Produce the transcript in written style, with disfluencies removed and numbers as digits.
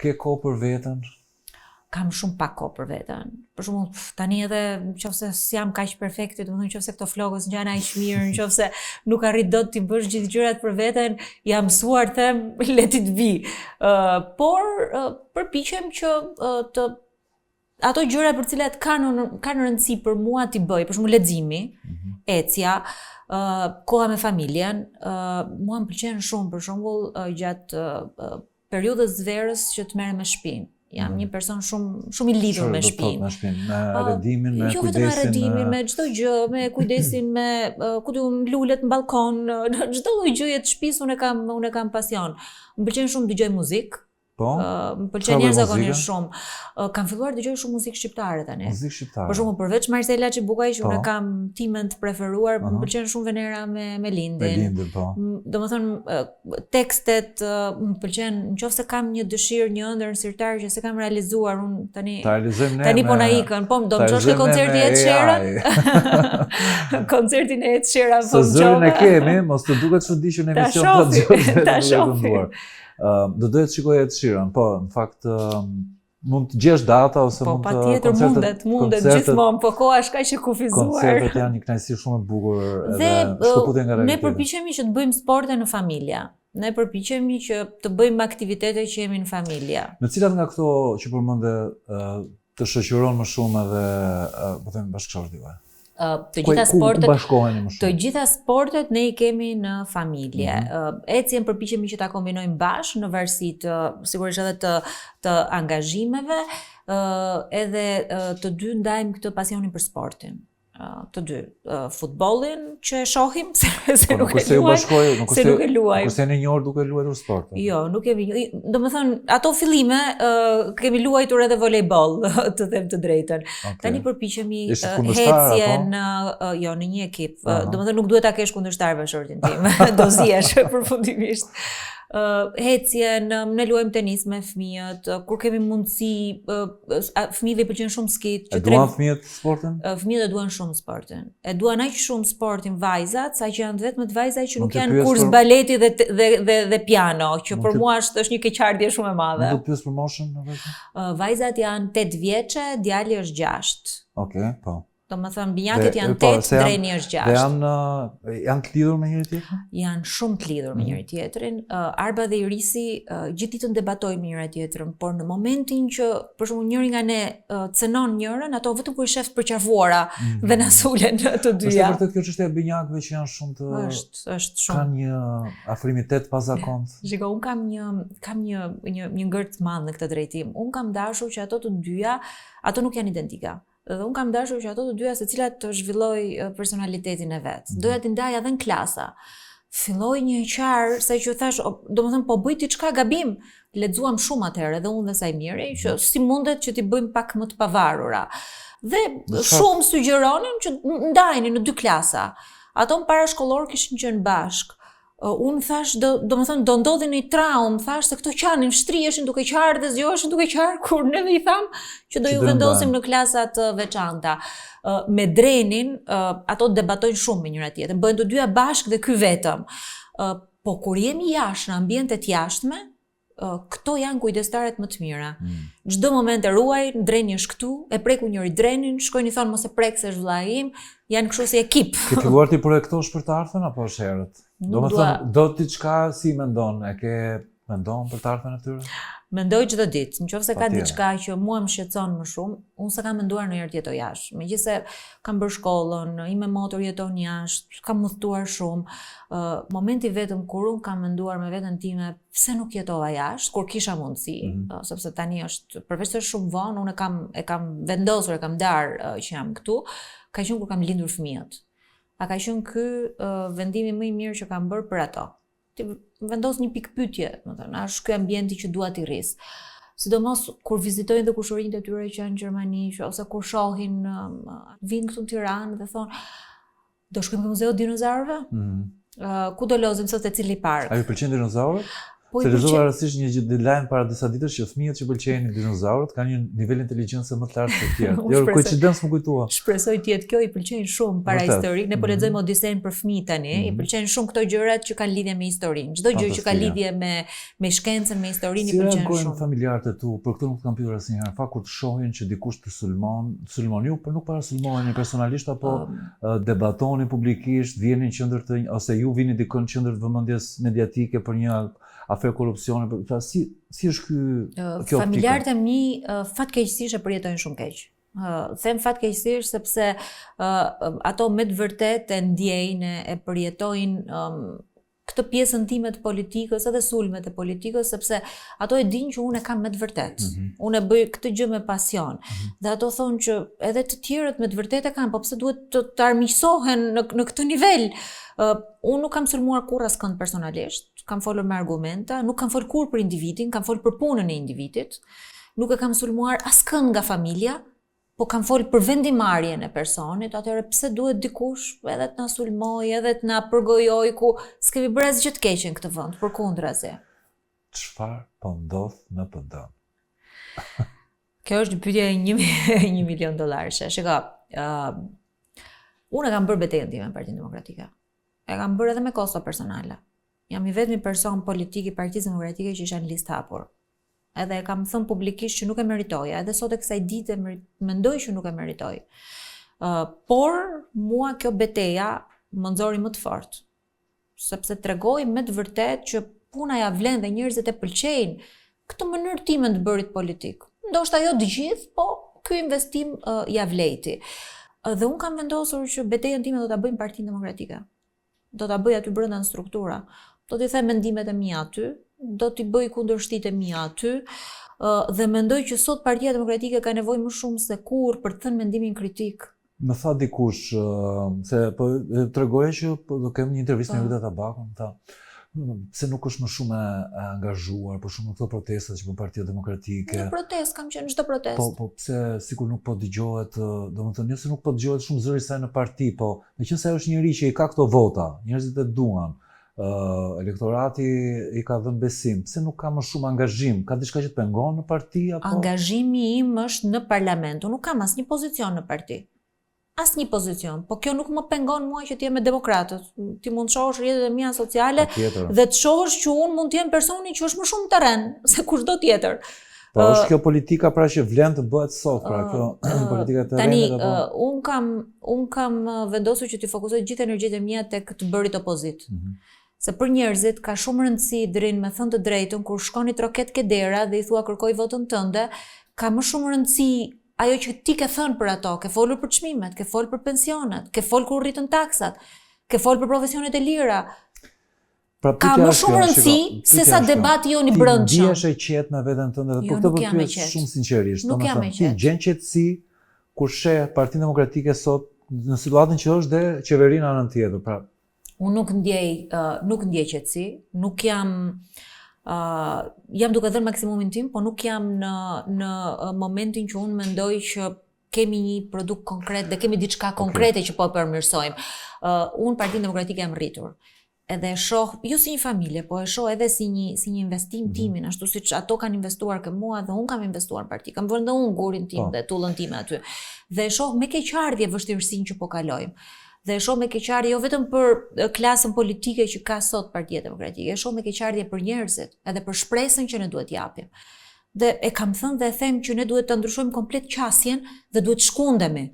ke kohë për veten? Kam shumë pak kohë për veten. Për shembull, tani edhe nëse s'jam kaq perfekte, domethënë nëse këto flokës ngjan aq mirë, nëse nuk arrit dot të bësh gjithë gjërat për veten, jam mësuar them le ti të vi. Por përpiqem që të ato gjëra për të cilat kanë rëndësi për mua t'i bëj, për shembull leximi, ecja, koha me familjen, mua më pëlqen shumë për shembull gjatë periudhës verës që të merrem me shtëpinë. Jam një person shumë i lidhur me shtëpinë. Me redimin, me kujdesin. Jo vetëm me redimin, me çdo gjë, me kujdesin, me ku diun lulet në balkon, çdo lloj gjëje të shtëpisë unë kam pasion. Më pëlqen shumë dëgjoj muzikë. Po. Më pëlqen jashtëzakonisht shumë. Kam filluar dëgjoj shumë muzikë shqiptare tani. Muzikë shqiptare. Për shembull, përveç Marcela Çibukaj që unë kam timen të preferuar, më pëlqen shumë Venera me Lindin. Me Lindin, po. Domethënë tekstet më pëlqen, nëse kam një dëshirë, një ëndër sirtar që se kam realizuar unë tani. Tani po na ikën, po do të çosh në koncertin e Ed Sheeran. Koncertin e Ed Sheeran po. Së zërin e kemi, mos të duket çudi që në emision po dëgjoj. Do doja të shikoj Ed Sheeran, po, në fakt mund të gjesh data ose po, mund të patjetër mundet gjithmonë, po koha është kaq e kufizuar. Koncertet janë një kënaqësi shumë e bukur edhe shkëputje nga realiteti. Ne përpiqemi që të bëjmë sporte në familje. Ne përpiqemi që të bëjmë aktivitete që jemi në familje. Në cilat nga këto që përmende të shoqëron më shumë edhe po them bashkëshorti juaj? Të gjitha sportet ne I kemi në familje. Ecjen përpiqemi që ta kombinojmë bashkë në varësi të sigurisht edhe të angazhimeve, edhe të dy ndajmë këtë pasionin për sportin. Të dy, futbollin që e shohim se nuk e luajmë, nuk e luajmë. Kurse në një orë duke luajtur sportin. Jo, nuk kemi. Domethënë, ato fillime kemi luajtur edhe volejboll, të them të drejtën. Tani përpiqemi ecjen, jo, në një ekip. Domethënë nuk duhet ta kesh kundërshtar bashortin tim. Do zihesh përfundimisht. Hecjen, ne luajmë tenis me fëmijët, kur kemi mundësi, fëmijëve I pëlqen shumë skit. E duan fëmijët sportin? Fëmijët e duan shumë sportin. E duan aq shumë sportin vajzat, sa që janë vetëm të vajza që nuk janë kurs baleti dhe piano, që për mua është një keqardhje shumë e madhe. Mund të pyes për moshën në vetë? Vajzat janë 8 vjeçe, djali është 6. Okej, po. Domethënë binjakët janë 8, dreni është 6. Dhe janë të lidhur me njëri tjetrin? Janë shumë të lidhur me njëri tjetrin. Arba dhe Irisi gjithë ditën debatojnë me njëri tjetrin, por në momentin që për shembull njëri nga ne cënon njërin, ato vetëm kur I shef përqafuara dhe na sulen të dyja. Është vërtet kjo çështja e binjakëve që janë shumë të është shumë. Kanë një afrimitet pazakont. Shiko, un kam një ngër të madh në këtë drejtim. Un kam dashur që ato të dyja, ato nuk janë identika. Dhe unë kam dashur që ato të dyja secilat të zhvilloj personalitetin e vet. Doja t'i ndaj edhe në klasa. Filloi një qarë, sa që thash, domethënë po bëj diçka gabim. Lexuam shumë atëherë edhe unë dhe Sajmiri, që si mundet që t'i bëjmë pak më të pavarura. Dhe shumë sugjeronin që ndajnin në 2 klasa. Ato në parashkollor kishin qenë bashkë. Unë thash, domethënë do ndodhi një traumë, thash se këto qanin shtriheshin duke qarë dhe zgjoheshin duke qarë, kur neve I tham që do ju vendosim në klasa të veçanta. Me Drenin, ato debatojnë shumë me njëra tjetrën, bëjnë të dyja bashkë dhe ky vetëm. Po kur jemi jashtë në ambientet jashtme, këto janë kujdestaret më të mira. Çdo moment e ruaj, Dreni është këtu, e preku njëri Drenin, shkojnë I thonë mos e prek se është vllai im, janë kështu si ekip. Ke filluar ti projektosh për të ardhmen apo është herët? Domethënë, do diçka si mendon, mendon për të ardhmen e tyre? Mendoj çdo ditë, nëse ka diçka që mua më shqetëson më shumë, unë s'kam menduar ndonjëherë të jetoj jashtë. Megjithëse kam bërë shkollën, I me motor jeton jashtë, kam udhëtuar shumë. Momenti vetëm kur unë kam menduar me veten time pse nuk jetova jashtë, kur kisha mundësi, sepse tani është përveç se është shumë vonë, unë e kam vendosur, e kam darë që jam këtu, ka qenë kur kam lindur fëmijët. A ka qenë ky vendimi më I mirë që kam bërë për ato. Ti vendos një pikë pyetje, domethënë, a është ky ambienti që dua t'i rris. Sidomos kur vizitojnë dhe kushërinjtë e tyre që janë në Gjermani, ose kur shohin vinë këtu në Tiranë dhe thonë, do shkojmë në Muzeun e Dinozaurëve? Ku do lozim sot te cili park? A ju pëlqen dinozaurët? Se lexova rastësisht një deadline para disa ditësh që fëmijët që pëlqejnë dinozaurët kanë një nivel inteligjencë më të lartë se të tjerë. Jo, koincidencë më kujtua. Shpresoj të jetë kjo, i pëlqejnë shumë para historik. Ne po lexojmë Odisein për fëmijë tani, i pëlqejnë shumë këto gjërat që kanë lidhje me historinë. Çdo gjë që ka lidhje me shkencën, me historinë i pëlqen shumë. Si reagojnë familjarët e tu? Për këtë nuk kam pyetur asnjëherë. Fakt kur të shohin që dikush të sulmon ju, por nuk para sulmoheni personalisht apo debatoni publikisht, vjeni në qendër të ose ju vini dikon në qendër të vëmendjes mediatike për një aferë korrupsioni, si është kjo? Familjarët e mi fatkeqësisht e përjetojnë shumë keq. Them fatkeqësisht sepse ato me të vërtetë e ndjejnë, e përjetojnë këtë pjesën time të politikës edhe sulmet e politikës, sepse ato e dinë që unë e kam me të vërtetë. Unë e bëj këtë gjë me pasion. Dhe ato thonë që edhe të tjerët me të vërtetë e kanë, po pse duhet të armiqësohen në këtë nivel? Unë nuk kam sulmuar kurrë askënd personalisht, kam folur me argumenta, nuk kam folur kurrë për individin, kam folur për punën e individit, nuk e kam sulmuar askënd nga familja, po kam folur për vendimarrjen e personit, atëherë pse duhet dikush edhe të na sulmoj, edhe të na përgojoj ku s'kemi bërë asgjë të keq në këtë vend, përkundrazi. Çfarë po ndodh në PD? Kjo është pyetja e $1 milion. Shiko, unë kam bërë betejën time në Partinë Demokratike. E kam bërë edhe me kosto personale. Jam i vetmi person politik i Partisë Demokratike që isha në listë hapur. Edhe e kam thënë publikisht që nuk e meritoja, edhe sot e kësaj dite mendoj që nuk e meritoj. Por mua kjo betejë më nxori më të fortë, sepse tregoi me të vërtetë që puna ja vlen dhe njerëzit e pëlqejnë këtë mënyrë time të bërit politik. Ndoshta jo të gjithë, po ky investim ja vlejti. Dhe unë kam vendosur që betejën time do ta bëj në Partinë Demokratike. Do ta bëj aty brenda në struktura. Do t'i them mendimet e mia aty, do t'i bëj kundërshtitë e mia aty, dhe mendoj që sot Partia Demokratike ka nevojë më shumë se kurrë për të thënë mendimin kritik. Më tha dikush se po tregoja që do kem një intervistë me Rita Tabakun, tha se nuk është më shumë e angazhuar, por shumë në këto protestat që bën Partia Demokratike. Në protestë kam qenë çdo protestë. Po pse sikur nuk po dëgjohet, domethënë jo se nuk po dëgjohet shumë zëri i saj në parti, po meqense ajo është njerëz që i ka këto vota, njerëzit e duan. Elektorati i ka dhënë besim, pse nuk ka më shumë angazhim? Ka diçka që të pengon në parti apo? Angazhimi im është në parlament. Unë nuk kam asnjë pozicion në parti. Asnjë pozicion, po kjo nuk më pengon mua që të jem me demokratët. Ti mund të shohësh rrjetet e mia sociale dhe të shohësh që unë mund të jem personi që është më shumë terren se kushdo tjetër. Po është kjo politika pra që vlen të bëhet sot, pra kjo politika e terrenit apo? Unë kam vendosur që të fokusoj gjithë energjitë e mia tek të bërit opozit. Se për njerëzit ka shumë rëndësi drin me thënë të drejtën kur shkon i troket ke dera dhe i thua kërkoj votën tënde, ka më shumë rëndësi ajo që ti ke thënë për ato, ke folur për çmimet, ke folur për pensionet, ke folur kur rritën taksat, ke folur për profesionet e lira. Ka më shumë rëndësi se sa debati joni brendshëm. Ti ndihesh e qetë me veten tënde dhe për këtë po pyet shumë sinqerisht. Nuk jam e qetë. Ti gjen qetësi kur sheh Partinë Demokratike sot në situatën që është dhe qeverinë anën tjetër, pra. Unë nuk ndjej qetësi, nuk jam duke dhënë maksimumin tim, po nuk jam në momentin që unë mendoj që kemi një produkt konkret dhe kemi diçka konkrete që po përmirësojmë. Unë Partinë Demokratike jam rritur. Edhe e shoh, jo si një familje, po e shoh edhe si një investim timin, ashtu siç ato kanë investuar ke mua dhe unë kam investuar në parti, kam vënë dhe unë gurin tim dhe tullën time aty. Dhe e shoh me keqardhje vështirësinë që po kalojmë. Dhe e shoh me keqardhje jo vetëm për klasën politike që ka sot Partia Demokratike, e shoh me keqardhje për njerëzit, edhe për shpresën që ne duhet japim. Dhe e kam thënë dhe e them që ne duhet të ndryshojmë komplet qasjen dhe duhet shkundemi.